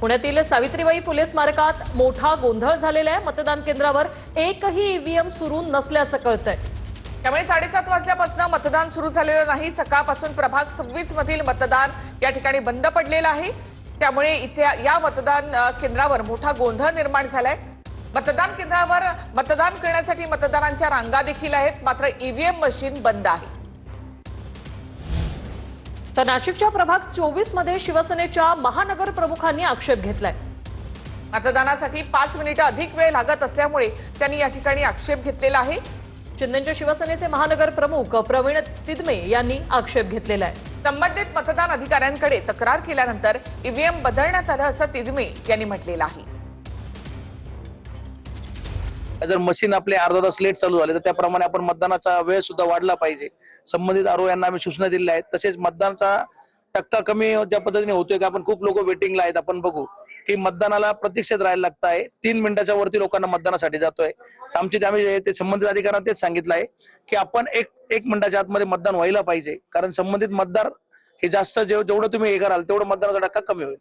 पुण्यातील सावित्रीबाई फुले स्मारकात मोठा गोंधळ झालेला आहे। मतदान केंद्रावर एकही ईव्हीएम सुरू नसल्याचं कळतंय। त्यामुळे 7:30 वाजल्यापासून मतदान सुरू झालेलं नाही। सकाळपासून प्रभाग 26 मधील मतदान या ठिकाणी बंद पडलेलं आहे। त्यामुळे इथे या मतदान केंद्रावर मोठा गोंधळ निर्माण झालाय। मतदान केंद्रावर मतदान करण्यासाठी मतदारांच्या रांगा देखील आहेत, मात्र ईव्हीएम मशीन बंद आहे। तर नाशिकच्या प्रभाग 24 मध्ये शिवसेनेच्या महानगर प्रमुखांनी आक्षेप घेतलाय। मतदानासाठी 5 मिनिटं अधिक वेळ लागत असल्यामुळे त्यांनी या ठिकाणी आक्षेप घेतलेला आहे। चिंदेंच्या शिवसेनेचे महानगर प्रमुख प्रवीण तिदमे यांनी आक्षेप घेतलेला आहे। संबंधित मतदान अधिकाऱ्यांकडे तक्रार केल्यानंतर ईव्हीएम बदलण्यात आलं असं तिदमे यांनी म्हटलेलं आहे। जर मशीन आपले अर्धा तास लेट चालू झाले तर त्याप्रमाणे आपण मतदानाचा वेळ सुद्धा वाढला पाहिजे। संबंधित आरओ यांना आम्ही सूचना दिल्या आहेत। तसेच मतदानाचा टक्का कमी ज्या पद्धतीने होतोय की आपण खूप लोक वेटिंगला आहेत, आपण बघू की मतदानाला प्रतीक्षेत राहायला लागत आहे। 3 मिनिटाच्या वरती लोकांना मतदानासाठी जातोय। आम्ही ते संबंधित अधिकाऱ्यांना तेच सांगितलं आहे की आपण एक मिनिटाच्या आतमध्ये मतदान व्हायला पाहिजे, कारण संबंधित मतदार हे जास्त जेवढं तुम्ही हे कराल तेवढं मतदानाचा टक्का कमी होईल।